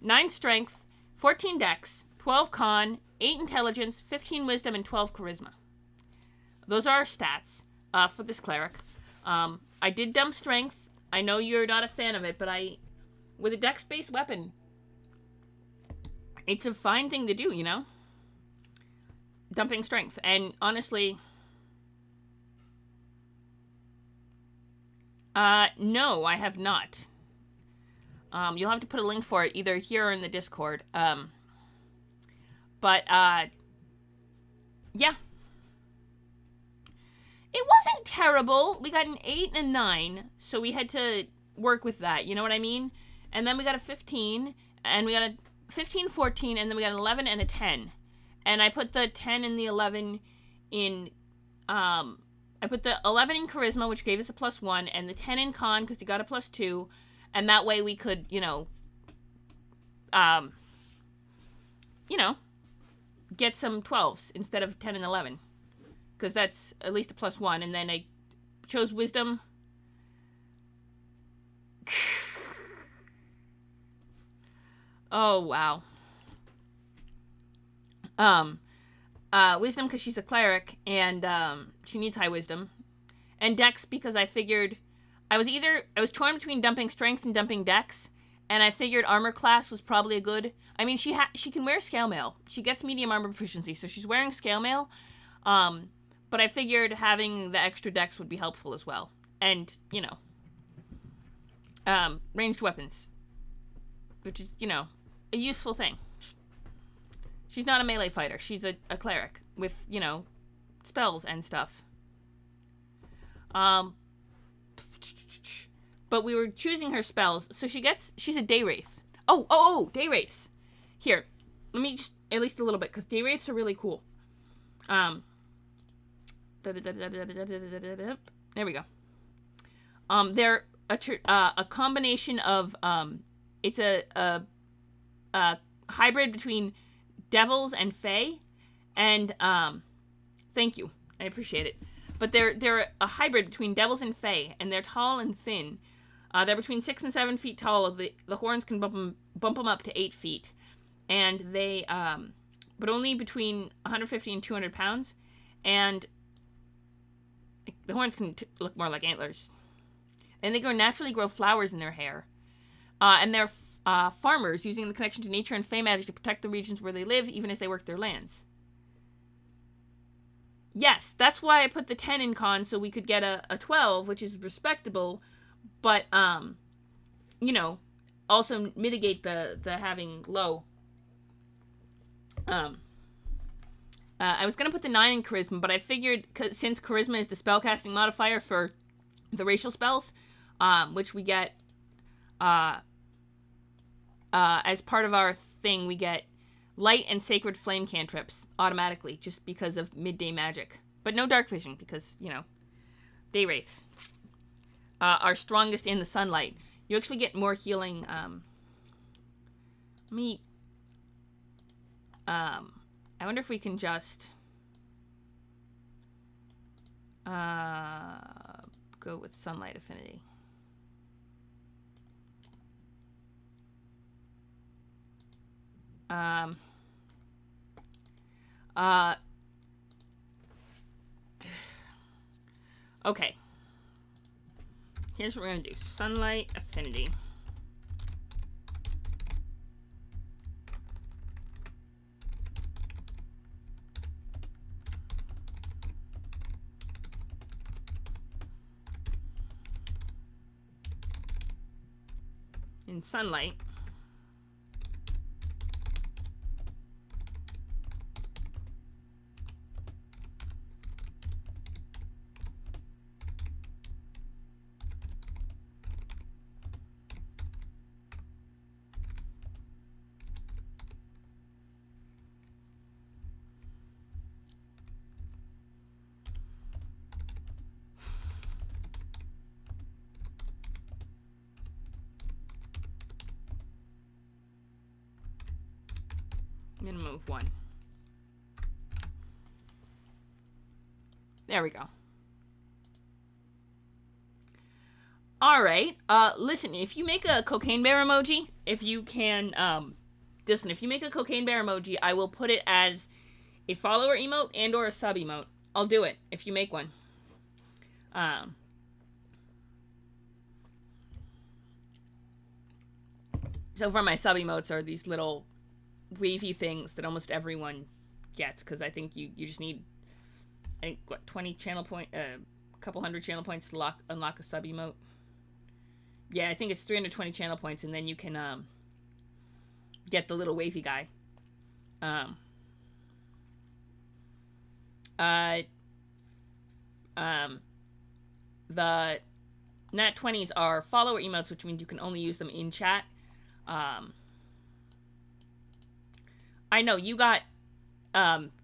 [SPEAKER 1] 9 strength, 14 dex, 12 con, 8 intelligence, 15 wisdom, and 12 charisma. Those are our stats for this cleric. I did dump strength. I know you're not a fan of it, but with a dex-based weapon, it's a fine thing to do, you know? Dumping strength. And honestly, no, I have not. You'll have to put a link for it either here or in the Discord. Yeah. It wasn't terrible. We got an 8 and a 9, so we had to work with that, you know what I mean? And then we got a 15, and we got a 15, 14, and then we got an 11 and a 10. And I put the 10 and the 11 in, I put the 11 in charisma, which gave us a +1, and the 10 in con, because you got a +2, and that way we could, get some 12s instead of 10 and 11. Because that's at least a +1. And then I chose wisdom. Oh, wow. Wisdom because she's a cleric. And she needs high wisdom. And dex because I figured... I was torn between dumping strength and dumping dex. And I figured armor class was probably a good... I mean, she can wear scale mail. She gets medium armor proficiency. So she's wearing scale mail. But I figured having the extra dex would be helpful as well. And, ranged weapons. Which is, a useful thing. She's not a melee fighter. She's a cleric with, spells and stuff. But we were choosing her spells. So she's a day wraith. Oh, day wraiths. Here, let me just, at least a little bit, because day wraiths are really cool. There we go. They're a combination of it's a hybrid between devils and fae, and thank you, I appreciate it. But they're a hybrid between devils and fae, and they're tall and thin. They're between 6 and 7 feet tall. The horns can bump them up to 8 feet, and they but only between 150 and 200 pounds, and the horns can look more like antlers. And they naturally grow flowers in their hair. And they're farmers using the connection to nature and fae magic to protect the regions where they live, even as they work their lands. Yes, that's why I put the 10 in con, so we could get a 12, which is respectable, but, also mitigate the having low. I was going to put the 9 in charisma, but I figured since charisma is the spellcasting modifier for the racial spells, which we get as part of our thing, we get light and sacred flame cantrips automatically just because of midday magic. But no dark vision because, day wraiths are strongest in the sunlight. You actually get more healing. I wonder if we can just go with sunlight affinity. Okay. Here's what we're gonna do. Sunlight affinity. in sunlight. Minimum of 1. There we go. All right. Listen, if you make a cocaine bear emoji, if you can, listen, if you make a cocaine bear emoji, I will put it as a follower emote and or a sub emote. I'll do it if you make one. So for my sub emotes are these little wavy things that almost everyone gets, because I think you just need, I think, what, 20 channel point, a couple hundred channel points to unlock a sub emote. Yeah, I think it's 320 channel points, and then you can get the little wavy guy. The nat 20s are follower emotes, which means you can only use them in chat. I know you got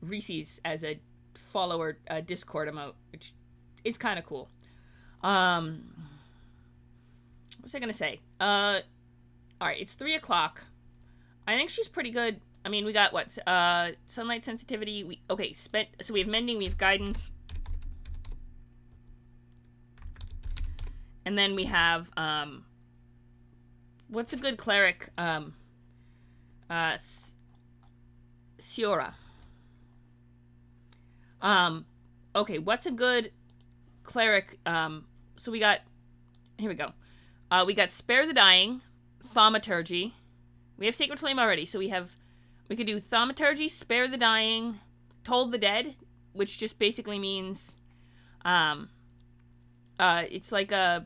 [SPEAKER 1] Reese's as a follower Discord emote, which is kind of cool. What was I gonna say? All right, it's 3 o'clock. I think she's pretty good. I mean, we got what? Sunlight sensitivity. So we have mending, we have guidance, and then we have what's a good cleric? Siora. Okay, what's a good cleric? So we got, here we go. We got Spare the Dying, Thaumaturgy. We have Sacred Flame already, so we could do Thaumaturgy, Spare the Dying, Toll the Dead, which just basically means, it's like a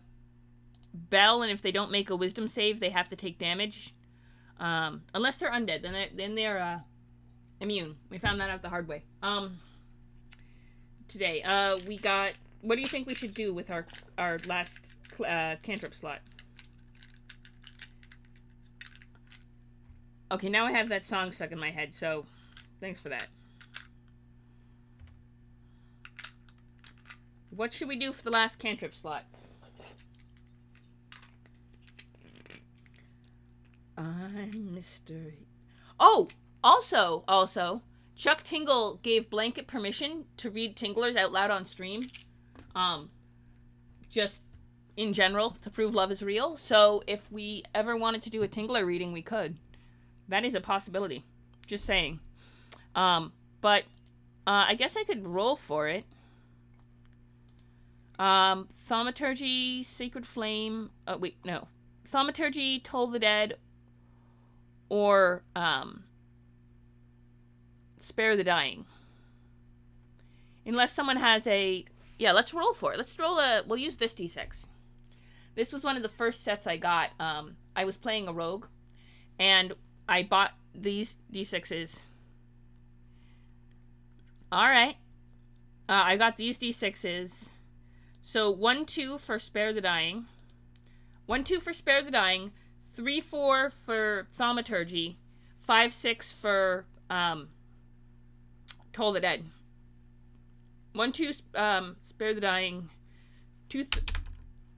[SPEAKER 1] bell, and if they don't make a wisdom save, they have to take damage. Unless they're undead, then they're immune. We found that out the hard way. Today, we got, what do you think we should do with our last cantrip slot? Okay, now I have that song stuck in my head, so thanks for that. What should we do for the last cantrip slot? I'm Mr. Oh, also, Chuck Tingle gave blanket permission to read Tinglers out loud on stream. Just in general, to prove love is real. So if we ever wanted to do a Tingler reading, we could. That is a possibility. Just saying. But I guess I could roll for it. Thaumaturgy, Sacred Flame. Wait, no. Thaumaturgy, Toll the Dead, or Spare the Dying. Unless someone has a... Yeah, let's roll for it. Let's roll we'll use this D6. This was one of the first sets I got. I was playing a rogue, and I bought these D6s. Alright. I got these D6s. So 1-2 for Spare the Dying. 1-2 for Spare the Dying. 3-4 for Thaumaturgy. 5-6 for Toll the Dead. 1-2 Spare the Dying. 2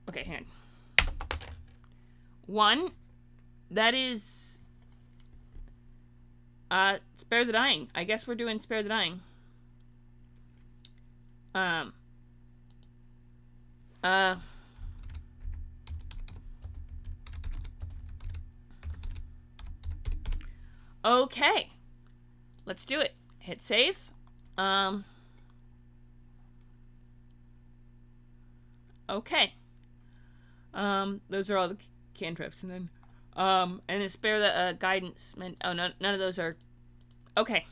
[SPEAKER 1] okay, hang on. 1. That is Spare the Dying. I guess we're doing Spare the Dying. Okay. Let's do it. Hit save. Okay. Those are all the cantrips, and then Spare the guidance. Oh, no, none of those are. Okay.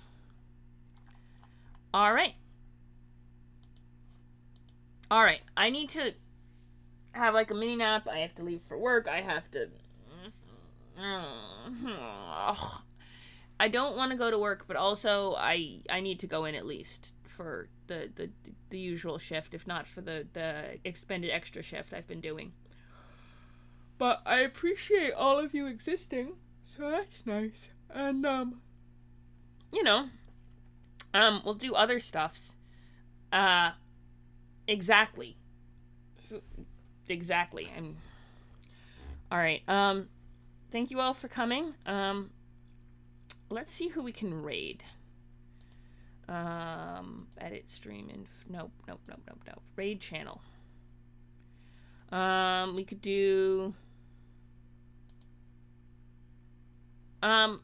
[SPEAKER 1] All right. All right. I need to have like a mini nap. I have to leave for work. I have to. I don't want to go to work, but also I need to go in at least for the usual shift, if not for the expended extra shift I've been doing. But I appreciate all of you existing, so that's nice. And you know, we'll do other stuffs. Exactly. Exactly. All right. Thank you all for coming. Let's see who we can raid. Edit stream and nope. Raid channel. We could do. All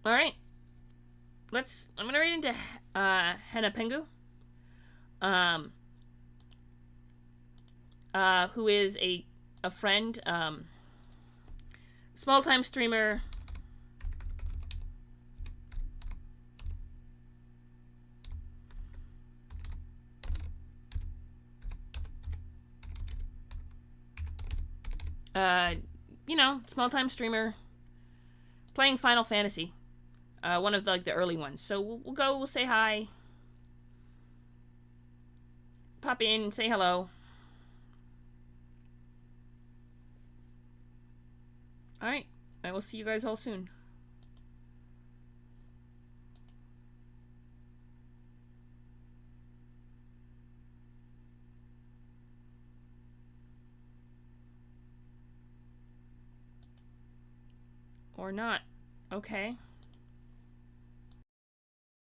[SPEAKER 1] right. I'm gonna raid into Henna Pengu. Who is a friend, small time streamer. Small time streamer playing Final Fantasy. One of the early ones. So we'll say hi. Pop in, say hello. Alright, I will see you guys all soon. Or not. Okay.